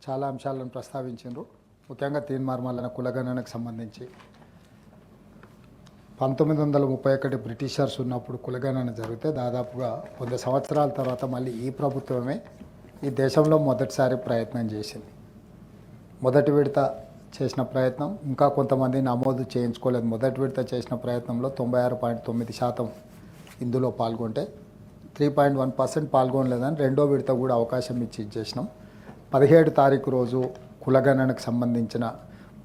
చాలా అంశాలను ప్రస్తావించారు. ముఖ్యంగా తీన్మార్మల్లన కులగణనకు సంబంధించి 1931 బ్రిటిషర్స్ ఉన్నప్పుడు కులగణన జరిగితే దాదాపుగా 100 సంవత్సరాల తర్వాత మళ్ళీ ఈ ప్రభుత్వమే ఈ దేశంలో మొదటిసారి ప్రయత్నం చేసింది. మొదటి విడత చేసిన ప్రయత్నం ఇంకా కొంతమంది నమోదు చేయించుకోలేదు. మొదటి విడత చేసిన ప్రయత్నంలో 96.9% ఇందులో పాల్గొంటే 3.1% పాల్గొనలేదని రెండో విడత కూడా అవకాశం ఇచ్చి చేసినాం. 17 తారీఖు రోజు కులగణనకు సంబంధించిన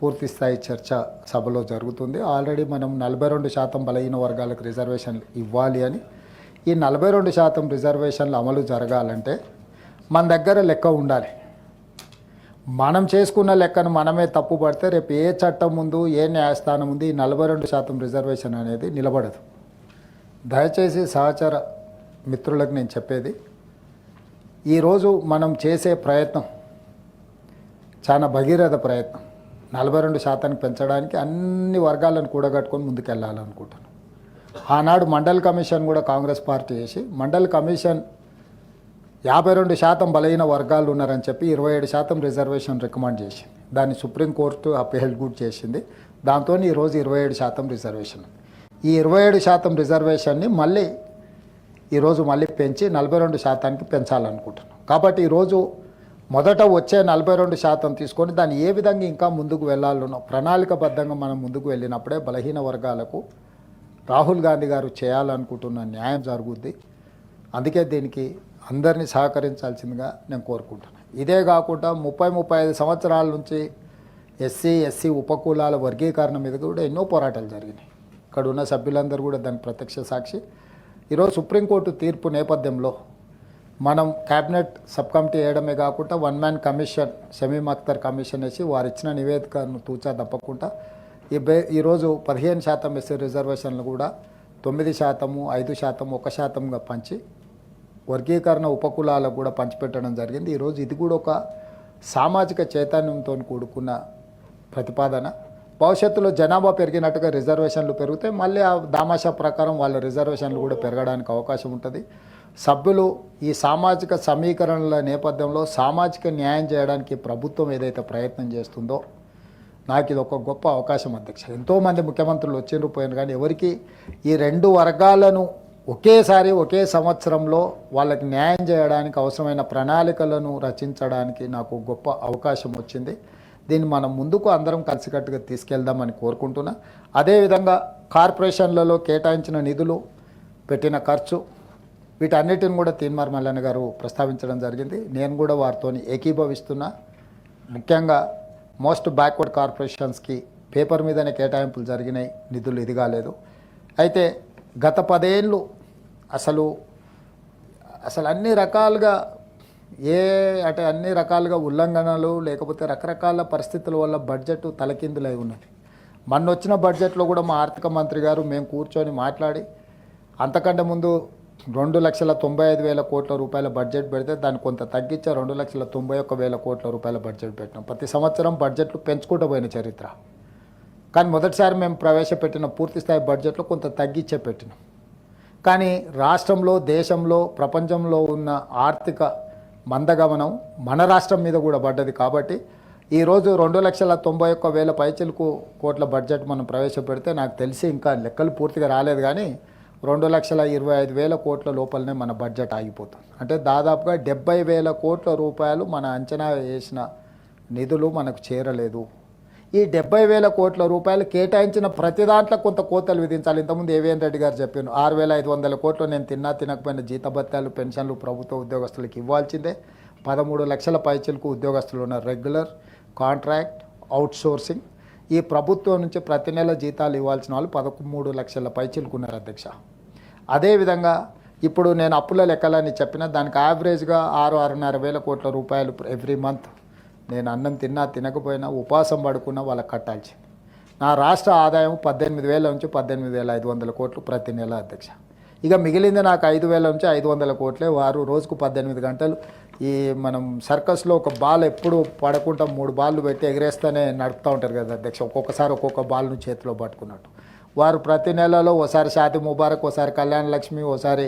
పూర్తి స్థాయి చర్చ సభలో జరుగుతుంది. ఆల్రెడీ మనం 42% బలహీన వర్గాలకు రిజర్వేషన్లు ఇవ్వాలి అని, ఈ 42% రిజర్వేషన్లు అమలు జరగాలంటే మన దగ్గర లెక్క ఉండాలి. మనం చేసుకున్న లెక్కను మనమే తప్పు పడితే రేపు ఏ చట్టం ముందు ఏ న్యాయస్థానం ఉంది ఈ 42% రిజర్వేషన్ అనేది నిలబడదు. దయచేసి సహచర మిత్రులకు నేను చెప్పేది, ఈరోజు మనం చేసే ప్రయత్నం చాలా భగీరథ ప్రయత్నం. 42% పెంచడానికి అన్ని వర్గాలను కూడగట్టుకొని ముందుకెళ్ళాలనుకుంటున్నాను. ఆనాడు మండల్ కమిషన్ కూడా కాంగ్రెస్ పార్టీ చేసి మండల్ కమిషన్ 52% బలహీన వర్గాలు ఉన్నారని చెప్పి 27% రిజర్వేషన్ రికమెండ్ చేసింది. దాన్ని సుప్రీంకోర్టు అప్పీల్ కూడా చేసింది. దాంతో ఈరోజు 27% రిజర్వేషన్. ఈ 27% రిజర్వేషన్ని ఈరోజు మళ్ళీ పెంచి 42%కి పెంచాలనుకుంటున్నాం. కాబట్టి ఈరోజు మొదట వచ్చే 42% తీసుకొని దాన్ని ఏ విధంగా ఇంకా ముందుకు వెళ్ళాలనో ప్రణాళికబద్ధంగా మనం ముందుకు వెళ్ళినప్పుడే బలహీన వర్గాలకు రాహుల్ గాంధీ గారు చేయాలనుకుంటున్న న్యాయం జరుగుద్ది. అందుకే దీనికి అందరినీ సహకరించాల్సిందిగా నేను కోరుకుంటున్నాను. ఇదే కాకుండా 30-35 సంవత్సరాల నుంచి ఎస్సీ ఉపకులాల వర్గీకరణ మీద కూడా ఎన్నో పోరాటాలు జరిగినాయి. ఇక్కడ ఉన్న సభ్యులందరూ కూడా దాని ప్రత్యక్ష సాక్షి. ఈరోజు సుప్రీంకోర్టు తీర్పు నేపథ్యంలో మనం క్యాబినెట్ సబ్ కమిటీ వేయడమే కాకుండా 1 man commission Shamim Akhtar commission వేసి వారు ఇచ్చిన నివేదికను తూచా తప్పకుండా ఈరోజు 15% ఎస్సీ రిజర్వేషన్లు కూడా 9%, 5%, 1%గా పంచి వర్గీకరణ ఉపకులాలకు కూడా పంచిపెట్టడం జరిగింది. ఈరోజు ఇది కూడా ఒక సామాజిక చైతన్యంతో కూడుకున్న ప్రతిపాదన. భవిష్యత్తులో జనాభా పెరిగినట్టుగా రిజర్వేషన్లు పెరిగితే మళ్ళీ ఆ దామాషా ప్రకారం వాళ్ళ రిజర్వేషన్లు కూడా పెరగడానికి అవకాశం ఉంటుంది. సభ్యులు ఈ సామాజిక సమీకరణల నేపథ్యంలో సామాజిక న్యాయం చేయడానికి ప్రభుత్వం ఏదైతే ప్రయత్నం చేస్తుందో నాకు ఇది ఒక గొప్ప అవకాశం అధ్యక్ష. ఎంతోమంది ముఖ్యమంత్రులు వచ్చిండ్రు పోయినారు, కానీ ఎవరికి ఈ రెండు వర్గాలను ఒకేసారి ఒకే సంవత్సరంలో వాళ్ళకి న్యాయం చేయడానికి అవసరమైన ప్రణాళికలను రచించడానికి నాకు గొప్ప అవకాశం వచ్చింది. దీన్ని మనం ముందుకు అందరం కలిసికట్టుగా తీసుకెళ్దామని కోరుకుంటున్నా. అదేవిధంగా కార్పొరేషన్లలో కేటాయించిన నిధులు, పెట్టిన ఖర్చు, వీటన్నిటిని కూడా తీన్మార్మల్లన గారు ప్రస్తావించడం జరిగింది. నేను కూడా వారితో ఏకీభవిస్తున్నా. ముఖ్యంగా మోస్ట్ బ్యాక్వర్డ్ కార్పొరేషన్స్కి పేపర్ మీదనే కేటాయింపులు జరిగినాయి, నిధులు ఇది కాలేదు. అయితే గత 10 ఏళ్ళు అసలు అన్ని రకాలుగా అన్ని రకాలుగా ఉల్లంఘనలు లేకపోతే రకరకాల పరిస్థితుల వల్ల బడ్జెట్ తలకిందులై ఉన్నది. మొన్న వచ్చిన బడ్జెట్లో కూడా మా ఆర్థిక మంత్రి గారు మేము కూర్చొని మాట్లాడి అంతకంటే ముందు 2,95,000 కోట్ల రూపాయల బడ్జెట్ పెడితే దాన్ని కొంత తగ్గించే 2,91,000 కోట్ల రూపాయల బడ్జెట్ పెట్టినాం. ప్రతి సంవత్సరం బడ్జెట్లు పెంచుకుంటూ పోయిన చరిత్ర. కానీ మొదటిసారి మేము ప్రవేశపెట్టిన పూర్తి స్థాయి బడ్జెట్లో కొంత తగ్గించే పెట్టినాం. కానీ రాష్ట్రంలో, దేశంలో, ప్రపంచంలో ఉన్న ఆర్థిక మందగమనం మన రాష్ట్రం మీద కూడా పడ్డది. కాబట్టి ఈరోజు 2,91,000 పైచిలకు కోట్ల బడ్జెట్ మనం ప్రవేశపెడితే నాకు తెలిసి ఇంకా లెక్కలు పూర్తిగా రాలేదు, కానీ 2,25,000 కోట్ల లోపలనే మన బడ్జెట్ ఆగిపోతుంది. అంటే దాదాపుగా 70,000 కోట్ల రూపాయలు మన అంచనా వేసిన నిధులు మనకు చేరలేదు. ఈ 70,000 కోట్ల రూపాయలు కేటాయించిన ప్రతి దాంట్లో కొంత కోతలు విధించాలి. ఇంతకుముందు ఏవిఎన్ రెడ్డి గారు చెప్పాను, 6,500 కోట్లు నేను తినకపోయిన జీతభత్యాలు, పెన్షన్లు ప్రభుత్వ ఉద్యోగస్తులకు ఇవ్వాల్సిందే. 13 లక్షల పైచిలకు ఉద్యోగస్తులు ఉన్నారు, రెగ్యులర్, కాంట్రాక్ట్, అవుట్సోర్సింగ్. ఈ ప్రభుత్వం నుంచి ప్రతి నెల జీతాలు ఇవ్వాల్సిన వాళ్ళు 13 లక్షల పైచిలకు ఉన్నారు అధ్యక్ష. అదేవిధంగా ఇప్పుడు నేను అప్పుల లెక్కలని చెప్పిన దానికి యావరేజ్గా 6,500 కోట్ల రూపాయలు ఎవ్రీ మంత్ నేను అన్నం తినకపోయినా ఉపవాసం పడుకున్నా వాళ్ళకి కట్టాల్సింది. నా రాష్ట్ర ఆదాయం 18,000 నుంచి 18,500 కోట్లు ప్రతి నెల అధ్యక్ష. ఇక మిగిలింది నాకు 5,000 నుంచి 500 కోట్లే. వారు రోజుకు 18 గంటలు ఈ మనం సర్కస్లో ఒక బాల్ ఎప్పుడు పడకుండా 3 బాళ్ళు పెట్టి ఎగరేస్తూనే నడుపుతూ ఉంటారు కదా అధ్యక్ష, ఒక్కొక్కసారి ఒక్కొక్క బాల్ను చేతిలో పట్టుకున్నట్టు. వారు ప్రతి నెలలో ఓసారి షాది ముబారక్, ఓసారి కళ్యాణ లక్ష్మి, ఓసారి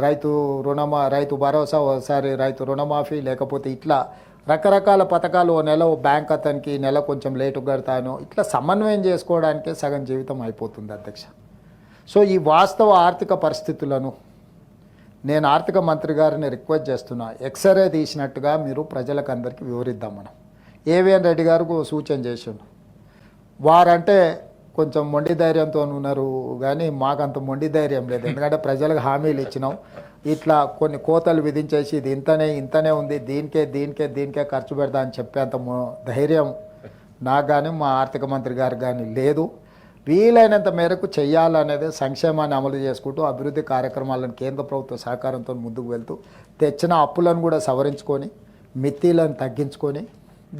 రైతు భరోసా, ఓసారి రైతు రుణమాఫీ, లేకపోతే ఇట్లా రకరకాల పథకాలు ఓ నెల ఓ బ్యాంక్ అతనికి నెల కొంచెం లేటు కడతాను ఇట్లా సమన్వయం చేసుకోవడానికే సగం జీవితం అయిపోతుంది అధ్యక్ష. సో ఈ వాస్తవ ఆర్థిక పరిస్థితులను నేను ఆర్థిక మంత్రి గారిని రిక్వెస్ట్ చేస్తున్నా, ఎక్స్రే తీసినట్టుగా మీరు ప్రజలకు అందరికీ వివరిద్దాం. మనం ఏవిఎన్ రెడ్డి గారికి సూచన చేసిండు, వారంటే కొంచెం మొండి ధైర్యంతో ఉన్నారు కానీ మాకంత మొండి ధైర్యం లేదు. ఎందుకంటే ప్రజలకు హామీలు ఇచ్చినాం, ఇట్లా కొన్ని కోతలు విధించేసి ఇది ఇంతనే ఉంది, దీనికే ఖర్చు పెడతా అని చెప్పేంత ధైర్యం నాకు కానీ మా ఆర్థిక మంత్రి గారికి కానీ లేదు. వీలైనంత మేరకు చేయాలనేది సంక్షేమాన్ని అమలు చేసుకుంటూ అభివృద్ధి కార్యక్రమాలను కేంద్ర ప్రభుత్వ సహకారంతో ముందుకు వెళ్తూ తెచ్చిన అప్పులను కూడా సవరించుకొని మిత్తిలను తగ్గించుకొని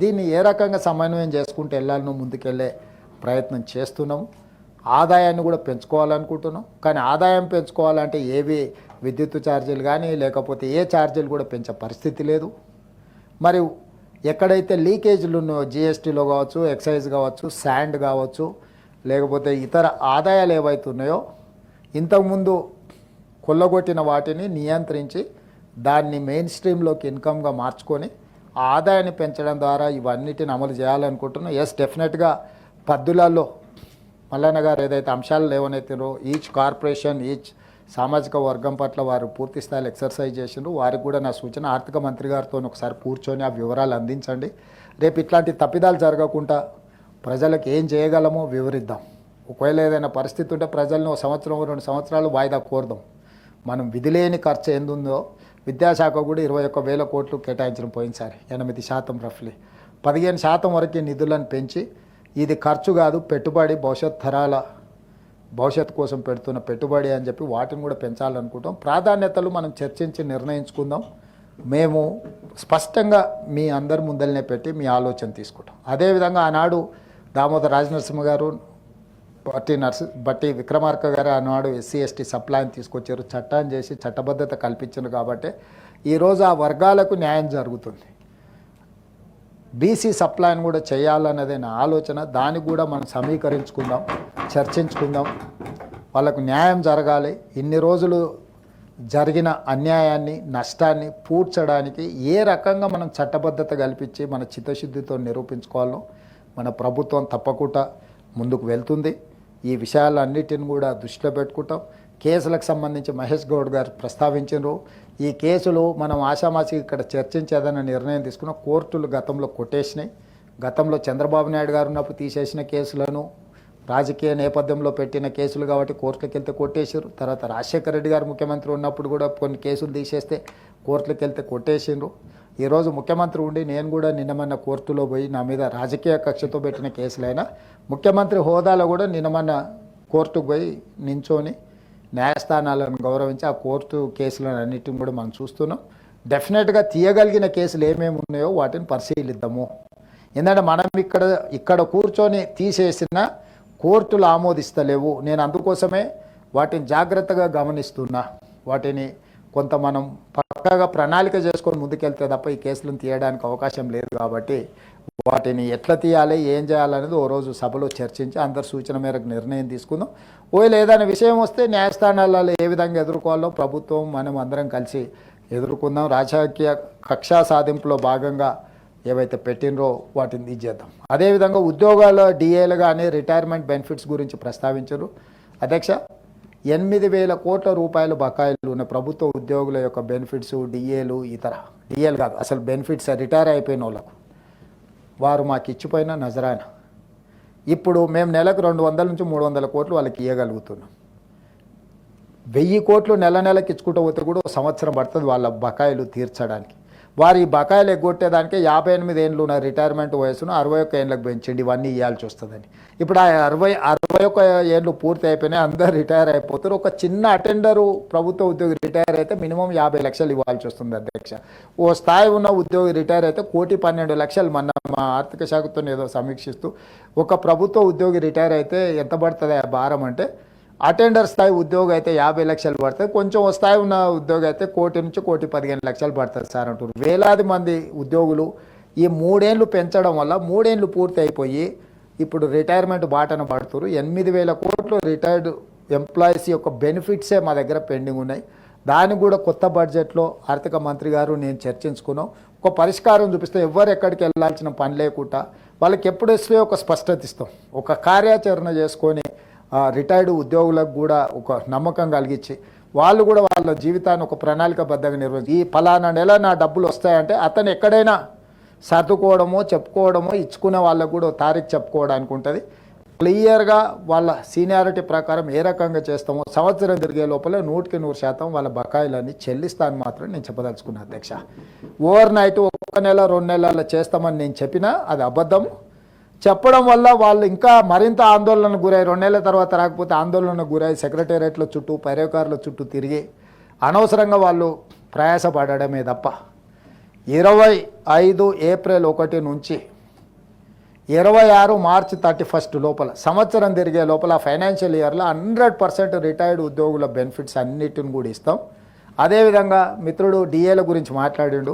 దీన్ని ఏ రకంగా సమన్వయం చేసుకుంటూ వెళ్ళాలనో ముందుకెళ్ళే ప్రయత్నం చేస్తున్నాము. ఆదాయాన్ని కూడా పెంచుకోవాలనుకుంటున్నాం, కానీ ఆదాయం పెంచుకోవాలంటే ఏవి విద్యుత్ ఛార్జీలు కానీ లేకపోతే ఏ ఛార్జీలు కూడా పెంచే పరిస్థితి లేదు. మరి ఎక్కడైతే లీకేజీలు ఉన్నాయో జిఎస్టీలో కావచ్చు, ఎక్సైజ్ కావచ్చు, శాండ్ కావచ్చు, లేకపోతే ఇతర ఆదాయాలు ఏవైతున్నాయో ఇంతకుముందు కొల్లగొట్టిన వాటిని నియంత్రించి దాన్ని మెయిన్ స్ట్రీమ్లోకి ఇన్కమ్గా మార్చుకొని ఆ ఆదాయాన్ని పెంచడం ద్వారా ఇవన్నిటిని అమలు చేయాలనుకుంటున్నాం. ఎస్, డెఫినెట్గా పద్దులలో మల్లన్న గారు ఏదైతే అంశాలు లేవనెత్తారో ఈచ్ కార్పొరేషన్ ఈచ్ సామాజిక వర్గం పట్ల వారు పూర్తి స్థాయిలో ఎక్సర్సైజ్ చేసిండ్రు. వారికి కూడా నా సూచన, ఆర్థిక మంత్రి గారితో ఒకసారి కూర్చొని ఆ వివరాలు అందించండి. రేపు ఇట్లాంటి తప్పిదాలు జరగకుండా ప్రజలకు ఏం చేయగలమో వివరిద్దాం. ఒకవేళ ఏదైనా పరిస్థితి ఉంటే ప్రజలను 1 సంవత్సరం 2 సంవత్సరాలు వాయిదా కోరదాం. మనం విధిలేని ఖర్చు ఎందుందో విద్యాశాఖ కూడా 21,000 కోట్లు కేటాయించడం పోయినసారి 8% రఫ్లీ 15% వరకు నిధులను పెంచి ఇది ఖర్చు కాదు పెట్టుబడి, భవిష్యత్ తరాల భవిష్యత్తు కోసం పెడుతున్న పెట్టుబడి అని చెప్పి వాటిని కూడా పెంచాలనుకుంటాం. ప్రాధాన్యతలు మనం చర్చించి నిర్ణయించుకుందాం. మేము స్పష్టంగా మీ అందరి ముందరనే పెట్టి మీ ఆలోచన తీసుకుంటాం. అదేవిధంగా ఆనాడు దామోదర రాజనరసింహ గారు, బట్టి విక్రమార్క గారు ఆనాడు ఎస్సీ ఎస్టీ సప్లాయిని తీసుకొచ్చారు, చట్టాన్ని చేసి చట్టబద్ధత కల్పించారు. కాబట్టి ఈరోజు ఆ వర్గాలకు న్యాయం జరుగుతుంది. బీసీ సప్లాయిని కూడా చేయాలన్నదే నా ఆలోచన. దానికి కూడా మనం సమీకరించుకుందాం, చర్చించుకుందాం. వాళ్ళకు న్యాయం జరగాలి. ఇన్ని రోజులు జరిగిన అన్యాయాన్ని, నష్టాన్ని పూడ్చడానికి ఏ రకంగా మనం చట్టబద్ధత కల్పించి మన చిత్తశుద్ధితో నిరూపించుకోవాలో మన ప్రభుత్వం తప్పకుండా ముందుకు వెళ్తుంది. ఈ విషయాలన్నిటిని కూడా దృష్టిలో పెట్టుకుంటాం. కేసులకు సంబంధించి మహేష్ గౌడ్ గారు ప్రస్తావించారు. ఈ కేసులు మనం ఆషామాషి ఇక్కడ చర్చించేదన్న నిర్ణయం తీసుకున్న కోర్టులు గతంలో కొట్టేసినాయి. గతంలో చంద్రబాబు నాయుడు గారు ఉన్నప్పుడు తీసేసిన కేసులను రాజకీయ నేపథ్యంలో పెట్టిన కేసులు కాబట్టి కోర్టులకు వెళ్తే కొట్టేసారు. తర్వాత రాజశేఖర రెడ్డి గారు ముఖ్యమంత్రి ఉన్నప్పుడు కూడా కొన్ని కేసులు తీసేస్తే కోర్టులకు వెళ్తే కొట్టేసిండ్రు. ఈరోజు ముఖ్యమంత్రి ఉండి నేను కూడా నిన్నమన్న కోర్టులో పోయి నా మీద రాజకీయ కక్షతో పెట్టిన కేసులైనా ముఖ్యమంత్రి హోదాలో కూడా నిన్నమన్న కోర్టుకు పోయి నించొని న్యాయస్థానాలను గౌరవించి ఆ కోర్టు కేసులను అన్నిటిని కూడా మనం చూస్తున్నాం. డెఫినెట్గా తీయగలిగిన కేసులు ఏమేమి ఉన్నాయో వాటిని పరిశీలిద్దాము. ఎందుకంటే మనం ఇక్కడ కూర్చొని తీసేసిన కోర్టులు ఆమోదిస్తలేవు. నేను అందుకోసమే వాటిని జాగ్రత్తగా గమనిస్తున్నా. వాటిని కొంత మనం పక్కాగా ప్రణాళిక చేసుకొని ముందుకెళ్తే తప్ప ఈ కేసులను తీయడానికి అవకాశం లేదు. కాబట్టి వాటిని ఎట్లా తీయాలి, ఏం చేయాలనేది ఓ రోజు సభలో చర్చించి అందరి సూచన మేరకు నిర్ణయం తీసుకుందాం. ఓవేళ ఏదైనా విషయం వస్తే న్యాయస్థానాలలో ఏ విధంగా ఎదుర్కోవాలో ప్రభుత్వం మనం అందరం కలిసి ఎదుర్కొందాం. రాజకీయ కక్షా సాధింపులో భాగంగా ఏవైతే పెట్టినరో వాటిని తీసేద్దాం. అదేవిధంగా ఉద్యోగాల డిఏలు కానీ రిటైర్మెంట్ బెనిఫిట్స్ గురించి ప్రస్తావించారు. అధ్యక్ష, 8,000 కోట్ల రూపాయలు బకాయిలు ఉన్న ప్రభుత్వ ఉద్యోగుల యొక్క బెనిఫిట్స్, డిఏలు, డిఏలు కాదు అసలు బెనిఫిట్స్ రిటైర్ అయిపోయిన వాళ్ళకు వారు మాకు ఇచ్చిపోయిన నజరానా. ఇప్పుడు మేము నెలకు 200 నుంచి 300 కోట్లు వాళ్ళకి ఇవ్వగలుగుతున్నాం. 1000 కోట్లు నెలకి ఇచ్చుకుంటూ పోతే కూడా 1 సంవత్సరం పడుతుంది వాళ్ళ బకాయిలు తీర్చడానికి. వారి బకాయిలు ఎగ్గొట్టేదానికే 58 ఏళ్ళు ఉన్న రిటైర్మెంట్ వయసును 61 ఏళ్ళకి పెంచండి, ఇవన్నీ ఇవ్వాల్సి వస్తుందని. ఇప్పుడు ఆ 61 ఏళ్ళు పూర్తి అయిపోయినాయి, అందరు రిటైర్ అయిపోతారు. ఒక చిన్న అటెండరు ప్రభుత్వ ఉద్యోగి రిటైర్ అయితే మినిమం 50 లక్షలు ఇవ్వాల్సి వస్తుంది అధ్యక్ష. ఓ స్థాయి ఉన్న ఉద్యోగి రిటైర్ అయితే 1,12,00,000 మా ఆర్థిక శాఖతో ఏదో సమీక్షిస్తూ ఒక ప్రభుత్వ ఉద్యోగి రిటైర్ అయితే ఎంత పడుతుంది ఆ భారం అంటే, అటెండర్ స్థాయి ఉద్యోగి అయితే 50 లక్షలు పడుతుంది, కొంచెం స్థాయి ఉన్న ఉద్యోగి అయితే 1,00,00,000 నుంచి 1,15,00,000 పడుతుంది సార్ అంటారు. వేలాది మంది ఉద్యోగులు ఈ 3 ఏళ్ళు పెంచడం వల్ల 3 ఏళ్ళు పూర్తి అయిపోయి ఇప్పుడు రిటైర్మెంట్ బాటన పడుతున్నారు. 8,000 కోట్లు రిటైర్డ్ ఎంప్లాయీస్ యొక్క బెనిఫిట్సే మా దగ్గర పెండింగ్ ఉన్నాయి. దానికి కూడా కొత్త బడ్జెట్లో ఆర్థిక మంత్రి గారు నేను చర్చించుకున్నాం. ఒక పరిష్కారం చూపిస్తే ఎవరు ఎక్కడికి వెళ్ళాల్సిన పని లేకుండా వాళ్ళకి ఎప్పుడు ఇస్తే ఒక స్పష్టత ఇస్తాం, ఒక కార్యాచరణ చేసుకొని రిటైర్డ్ ఉద్యోగులకు కూడా ఒక నమ్మకం కలిగించి వాళ్ళు కూడా వాళ్ళ జీవితాన్ని ఒక ప్రణాళికబద్ధంగా నిర్వహించి ఈ ఫలానా నెల నా డబ్బులు వస్తాయంటే అతను ఎక్కడైనా సర్దుకోవడమో చెప్పుకోవడమో ఇచ్చుకునే వాళ్ళకు కూడా తారీఖు చెప్పుకోవడానికి ఉంటుంది. క్లియర్గా వాళ్ళ సీనియారిటీ ప్రకారం ఏ రకంగా చేస్తామో సంవత్సరం తిరిగే లోపల 100% వాళ్ళ బకాయిలన్నీ చెల్లిస్తాను మాత్రం నేను చెప్పదలుచుకున్నాను అధ్యక్ష. ఓవర్ నైట్ 1 నెల 2 నెలల్లో చేస్తామని నేను చెప్పినా అది అబద్ధం. చెప్పడం వల్ల వాళ్ళు ఇంకా మరింత ఆందోళనకు గురై 2 నెలల తర్వాత రాకపోతే ఆందోళనకు గురై సెక్రటేరియట్ల చుట్టూ పర్యకారుల చుట్టూ తిరిగి అనవసరంగా వాళ్ళు ప్రయాసపడమే తప్ప 25 ఏప్రిల్ 1 నుంచి 26 మార్చి 31 లోపల సంవత్సరం తిరిగే లోపల ఫైనాన్షియల్ ఇయర్లో 100% రిటైర్డ్ ఉద్యోగుల బెనిఫిట్స్ అన్నిటిని కూడా ఇస్తాం. అదేవిధంగా మిత్రుడు డిఏల గురించి మాట్లాడిండు.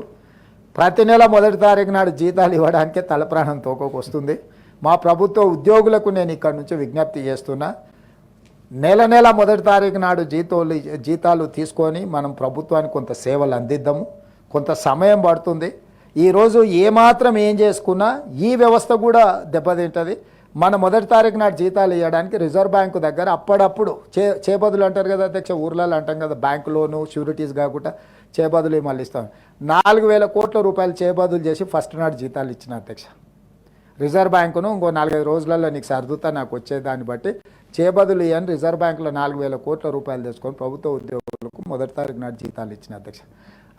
ప్రతి నెల 1వ తారీఖు నాడు జీతాలు ఇవ్వడానికే తలప్రాణం తోకొస్తుంది. మా ప్రభుత్వ ఉద్యోగులకు నేను ఇక్కడ నుంచి విజ్ఞప్తి చేస్తున్నా, నెల 1వ తారీఖు నాడు జీతాలు తీసుకొని మనం ప్రభుత్వానికి కొంత సేవలు అందిద్దాము. కొంత సమయం పడుతుంది. ఈరోజు ఏమాత్రం ఏం చేసుకున్నా ఈ వ్యవస్థ కూడా దెబ్బతింటుంది. మన 1వ తారీఖు నాడు జీతాలు ఇవ్వడానికి రిజర్వ్ బ్యాంకు దగ్గర అప్పుడప్పుడు చేబదులు అంటారు కదా అధ్యక్ష, ఊర్లలో అంటాం కదా, బ్యాంకు లోను షూరిటీస్ కాకుండా చేబదులు మళ్ళీ ఇస్తాం. 4,000 కోట్ల రూపాయలు చేబదులు చేసి ఫస్ట్ నాడు జీతాలు ఇచ్చిన అధ్యక్ష. రిజర్వ్ బ్యాంకును ఇంకో 4-5 రోజులలో నీకు సర్దుతా నాకు వచ్చేదాన్ని బట్టి చేబదులు ఇవ్వని రిజర్వ్ బ్యాంకులో 4,000 కోట్ల రూపాయలు తెచ్చుకొని ప్రభుత్వ ఉద్యోగులకు 1వ తారీఖు నాడు జీతాలు ఇచ్చిన అధ్యక్ష.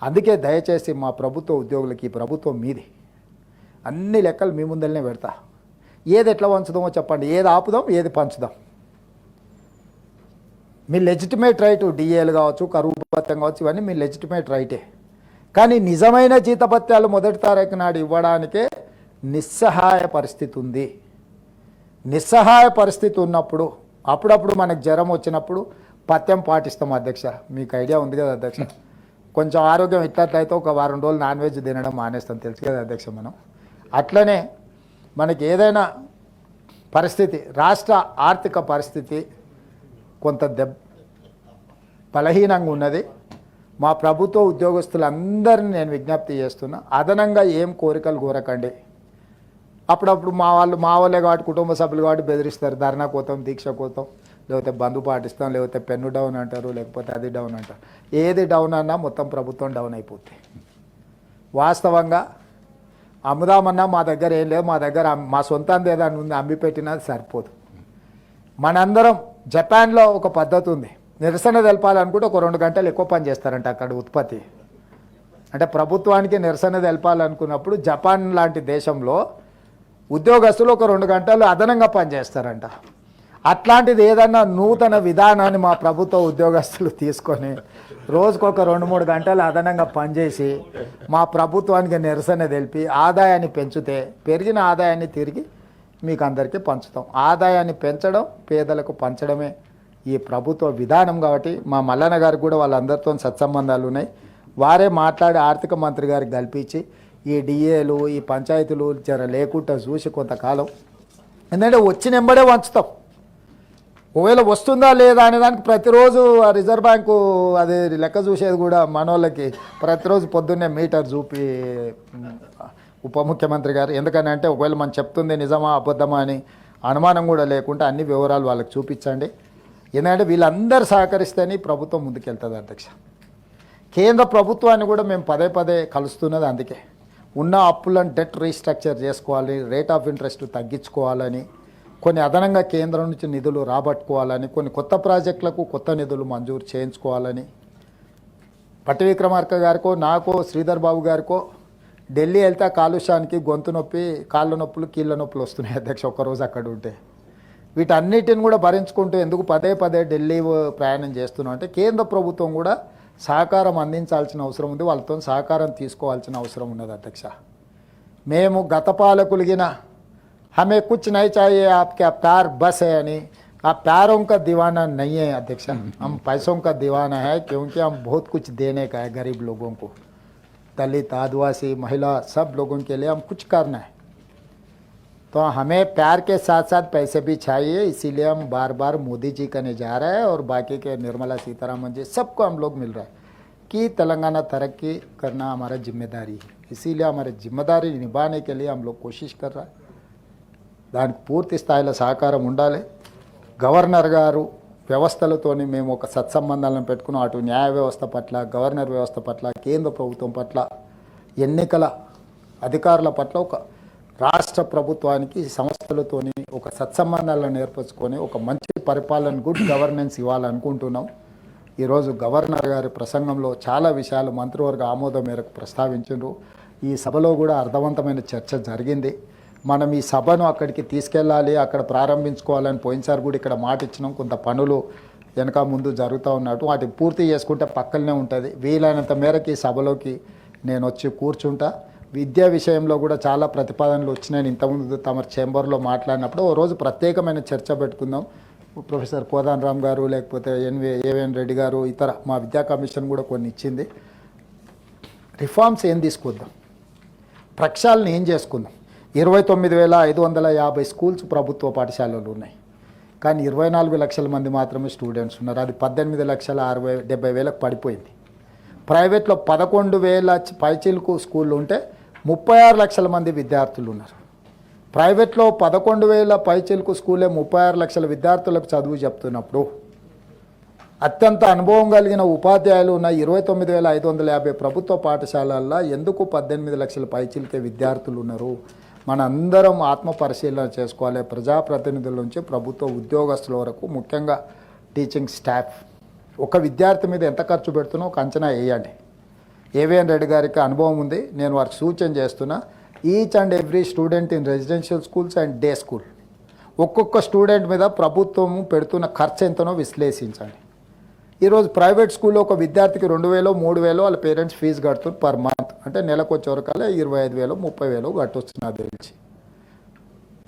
అందుకే దయచేసి మా ప్రభుత్వ ఉద్యోగులకి ఈ ప్రభుత్వం మీది, అన్ని లెక్కలు మీ ముందరనే పెడతా. ఏది ఎట్లా పంచుదామో చెప్పండి, ఏది ఆపుదాం ఏది పంచుదాం. మీ లెజిటిమేట్ రైటు డిఏలు కావచ్చు, కరువు భత్యం కావచ్చు, ఇవన్నీ మీ లెజిటిమేట్ రైటే. కానీ నిజమైన జీతభత్యాలు 1వ తారీఖు నాడు ఇవ్వడానికే నిస్సహాయ పరిస్థితి ఉంది. నిస్సహాయ పరిస్థితి ఉన్నప్పుడు అప్పుడప్పుడు మనకు జ్వరం వచ్చినప్పుడు పథ్యం పాటిస్తాం అధ్యక్ష. మీకు ఐడియా ఉంది కదా అధ్యక్ష. కొంచెం ఆరోగ్యం ఇట్లట్లయితే ఒక వారం రోజులు నాన్ వెజ్ తినడం మానేస్తాం, తెలుసు కదా అధ్యక్ష. మనం అట్లనే మనకి ఏదైనా పరిస్థితి, రాష్ట్ర ఆర్థిక పరిస్థితి కొంత బలహీనంగా ఉన్నది. మా ప్రభుత్వ ఉద్యోగస్తులందరినీ నేను విజ్ఞప్తి చేస్తున్నా, అదనంగా ఏం కోరికలు కోరకండి. అప్పుడప్పుడు మా వాళ్ళే కాబట్టి కుటుంబ సభ్యులు కాబట్టి బెదిరిస్తారు, ధర్నా కోతాం, దీక్ష కోతాం, లేకపోతే బంధు పాటిస్తాం, లేకపోతే పెన్ను డౌన్ అంటారు, లేకపోతే అది డౌన్ అంటారు. ఏది డౌన్ అన్నా మొత్తం ప్రభుత్వం డౌన్ అయిపోతుంది. వాస్తవంగా అమ్ముదామన్నా మా దగ్గర ఏం లేదు, మా దగ్గర మా సొంతం ఏదైనా ఉంది అమ్మి పెట్టినా సరిపోదు. మనందరం జపాన్లో ఒక పద్ధతి ఉంది, నిరసన తెలపాలనుకుంటే ఒక 2 గంటలు ఎక్కువ పని చేస్తారంట అక్కడ ఉత్పత్తి. అంటే ప్రభుత్వానికి నిరసన తెలపాలనుకున్నప్పుడు జపాన్ లాంటి దేశంలో ఉద్యోగస్తులు ఒక 2 గంటలు అదనంగా పనిచేస్తారంట. అట్లాంటిది ఏదన్నా నూతన విధానాన్ని మా ప్రభుత్వ ఉద్యోగస్తులు తీసుకొని రోజుకొక 2-3 గంటలు అదనంగా పనిచేసి మా ప్రభుత్వానికి నిరసన తెలిపి ఆదాయాన్ని పెంచితే పెరిగిన ఆదాయాన్ని తిరిగి మీకు అందరికీ పంచుతాం. ఆదాయాన్ని పెంచడం, పేదలకు పంచడమే ఈ ప్రభుత్వ విధానం. కాబట్టి మా మల్లన్న గారికి కూడా వాళ్ళందరితో సత్సంబంధాలు ఉన్నాయి. వారే మాట్లాడి ఆర్థిక మంత్రి గారికి కల్పించి ఈ డిఏలు ఈ పంచాయతీలు జర లేకుండా చూసి కొంతకాలం, ఎందుకంటే వచ్చిన వెంబడే వంచుతాం. ఒకవేళ వస్తుందా లేదా అనే దానికి ప్రతిరోజు రిజర్వ్ బ్యాంకు అది లెక్క చూసేది కూడా మనోళ్ళకి ప్రతిరోజు పొద్దున్నే మీటర్ చూపి ఉప ముఖ్యమంత్రి గారు, ఎందుకని అంటే ఒకవేళ మనం చెప్తుంది నిజమా అబద్ధమా అని అనుమానం కూడా లేకుండా అన్ని వివరాలు వాళ్ళకి చూపించండి. ఎందుకంటే వీళ్ళందరూ సహకరిస్తేనే ప్రభుత్వం ముందుకెళ్తుంది అధ్యక్ష. కేంద్ర ప్రభుత్వాన్ని కూడా మేము పదే కలుస్తున్నది అందుకే. ఉన్న అప్పులను డెట్ రీస్ట్రక్చర్ చేసుకోవాలి, రేట్ ఆఫ్ ఇంట్రెస్ట్ తగ్గించుకోవాలని, కొన్ని అదనంగా కేంద్రం నుంచి నిధులు రాబట్టుకోవాలని, కొన్ని కొత్త ప్రాజెక్టులకు కొత్త నిధులు మంజూరు చేయించుకోవాలని పట్టి విక్రమార్క గారికో నాకో శ్రీధర్ బాబు గారికో ఢిల్లీ వెళ్తే కాలుష్యానికి గొంతు నొప్పి, కాళ్ళ నొప్పులు, కీళ్ళ నొప్పులు వస్తున్నాయి అధ్యక్ష ఒక్కరోజు అక్కడ ఉంటే. వీటన్నిటిని కూడా భరించుకుంటూ ఎందుకు పదే ఢిల్లీ ప్రయాణం చేస్తున్నాం అంటే కేంద్ర ప్రభుత్వం కూడా సహకారం అందించాల్సిన అవసరం ఉంది, వాళ్ళతో సహకారం తీసుకోవాల్సిన అవసరం ఉన్నది అధ్యక్ష. మేము గత పాలకులిగిన हमें कुछ नहीं चाहिए आपके प्यार बस है यानी आप प्यारों का दीवाना नहीं है अध्यक्ष, हम पैसों का दीवाना है क्योंकि हम बहुत कुछ देने का है गरीब लोगों को, दलित आदिवासी महिला सब लोगों के लिए हम कुछ करना है. तो हमें प्यार के साथ साथ पैसे भी चाहिए, इसीलिए हम बार मोदी जी करने जा रहे हैं और बाकी के निर्मला सीतारामन जी सबको हम लोग मिल रहा है कि तेलंगाना तरक्की करना हमारा जिम्मेदारी है. इसीलिए हमारी जिम्मेदारी निभाने के लिए हम लोग कोशिश कर रहा है దానికి పూర్తి స్థాయిలో సహకారం ఉండాలి. గవర్నర్ గారు వ్యవస్థలతోని మేము ఒక సత్సంబంధాలను పెట్టుకున్నాం. అటు న్యాయ వ్యవస్థ పట్ల, గవర్నర్ వ్యవస్థ పట్ల, కేంద్ర ప్రభుత్వం పట్ల, ఎన్నికల అధికారుల పట్ల, ఒక రాష్ట్ర ప్రభుత్వానికి సంస్థలతోని ఒక సత్సంబంధాలను ఏర్పరచుకొని ఒక మంచి పరిపాలన, గుడ్ గవర్నెన్స్ ఇవ్వాలనుకుంటున్నాం. ఈరోజు గవర్నర్ గారి ప్రసంగంలో చాలా విషయాలు మంత్రివర్గ ఆమోదం మేరకు ప్రస్తావించారు. ఈ సభలో కూడా అర్థవంతమైన చర్చ జరిగింది. మనం ఈ సభను అక్కడికి తీసుకెళ్ళాలి, అక్కడ ప్రారంభించుకోవాలని పోయినసారి కూడా ఇక్కడ మాట ఇచ్చినాం. కొంత పనులు వెనక ముందు జరుగుతూ ఉన్నట్టు వాటిని పూర్తి చేసుకుంటే పక్కనే ఉంటుంది. వీలైనంత మేరకు ఈ సభలోకి నేను వచ్చి కూర్చుంటా. విద్యా విషయంలో కూడా చాలా ప్రతిపాదనలు వచ్చినాయి. ఇంతకుముందు తమ చేంబర్లో మాట్లాడినప్పుడు ఓ రోజు ప్రత్యేకమైన చర్చ పెట్టుకుందాం. ప్రొఫెసర్ కోదాన్ రామ్ గారు, లేకపోతే ఏవిఎన్ రెడ్డి గారు, ఇతర మా విద్యా కమిషన్ కూడా కొన్ని ఇచ్చింది. రిఫార్మ్స్ ఏం తీసుకుందాం, ప్రక్షాళన ఏం చేసుకుందాం. 29,550 స్కూల్స్ ప్రభుత్వ పాఠశాలలు ఉన్నాయి, కానీ 24 లక్షల మంది మాత్రమే స్టూడెంట్స్ ఉన్నారు. అది 18,70,000 పడిపోయింది. ప్రైవేట్లో 11,000 పైచీలకు స్కూళ్ళు ఉంటే 36 లక్షల మంది విద్యార్థులు ఉన్నారు. ప్రైవేట్లో 11,000 పైచీలకు స్కూలే 36 లక్షల విద్యార్థులకు చదువు చెప్తున్నప్పుడు అత్యంత అనుభవం కలిగిన ఉపాధ్యాయులు ఉన్న 29,550 ప్రభుత్వ పాఠశాలల్లో ఎందుకు 18 లక్షల పైచీలకే విద్యార్థులు ఉన్నారు? మన అందరం ఆత్మ పరిశీలన చేసుకోవాలి. ప్రజాప్రతినిధుల నుంచి ప్రభుత్వ ఉద్యోగస్తుల వరకు, ముఖ్యంగా టీచింగ్ స్టాఫ్, ఒక విద్యార్థి మీద ఎంత ఖర్చు పెడుతున్నా ఒక అంచనా వేయండి. ఏవిఎన్ రెడ్డి గారికి అనుభవం ఉంది, నేను వారికి సూచన చేస్తున్నా. Each and every student in residential schools and day school, ఒక్కొక్క స్టూడెంట్ మీద ప్రభుత్వం పెడుతున్న ఖర్చు ఎంతనో విశ్లేషించండి. ఈరోజు ప్రైవేట్ స్కూల్లో ఒక విద్యార్థికి 2,000, 3,000 వాళ్ళ పేరెంట్స్ ఫీజు కడుతున్నారు పర్ మంత్. అంటే నెలకు వచ్చేవరకల్లా 25,000, 30,000 కట్టొస్తున్నారు తెలిసి.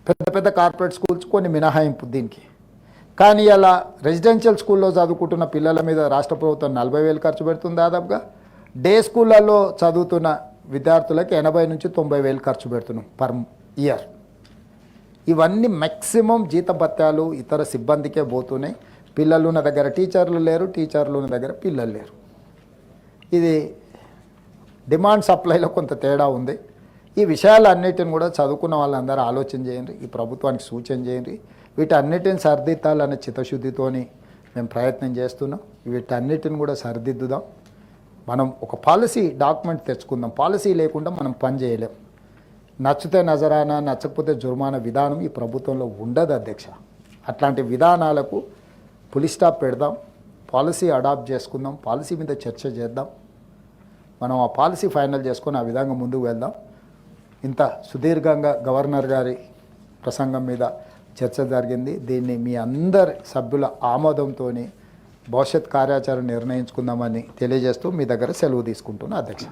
పెద్ద పెద్ద కార్పొరేట్ స్కూల్స్ కొన్ని మినహాయింపు దీనికి. కానీ అలా రెసిడెన్షియల్ స్కూల్లో చదువుకుంటున్న పిల్లల మీద రాష్ట్ర ప్రభుత్వం 40,000 ఖర్చు పెడుతుంది దాదాపుగా. డే స్కూళ్ళల్లో చదువుతున్న విద్యార్థులకి 80,000 నుంచి 90,000 ఖర్చు పెడుతున్నాం పర్ ఇయర్. ఇవన్నీ మ్యాక్సిమం జీతభత్యాలు ఇతర సిబ్బందికే పోతున్నాయి. పిల్లలు ఉన్న దగ్గర టీచర్లు లేరు, టీచర్లు ఉన్న దగ్గర పిల్లలు లేరు. ఇది డిమాండ్ సప్లైలో కొంత తేడా ఉంది. ఈ విషయాలన్నిటిని కూడా చదువుకున్న వాళ్ళందరూ ఆలోచన చేయండి, ఈ ప్రభుత్వానికి సూచన చేయండి. వీటన్నిటిని సరిదిద్దాలనే చిత్తశుద్ధితోని మేము ప్రయత్నం చేస్తున్నాం. వీటన్నిటిని కూడా సరిదిద్దుదాం. మనం ఒక పాలసీ డాక్యుమెంట్ తెచ్చుకుందాం. పాలసీ లేకుండా మనం పని చేయలేం. నచ్చితే నజరానా, నచ్చకపోతే జుర్మానా విధానం ఈ ప్రభుత్వంలో ఉండదు అధ్యక్ష. అట్లాంటి విధానాలకు పులి స్టాప్ పెడదాం, పాలసీ అడాప్ట్ చేసుకుందాం, పాలసీ మీద చర్చ చేద్దాం. మనం ఆ పాలసీ ఫైనల్ చేసుకొని ఆ విధంగా ముందుకు వెళ్దాం. ఇంత సుదీర్ఘంగా గవర్నర్ గారి ప్రసంగం మీద చర్చ జరిగింది. దీన్ని మీ అందరి సభ్యుల ఆమోదంతో భవిష్యత్ కార్యాచరణ నిర్ణయించుకుందామని తెలియజేస్తూ మీ దగ్గర సెలవు తీసుకుంటున్నా అధ్యక్ష.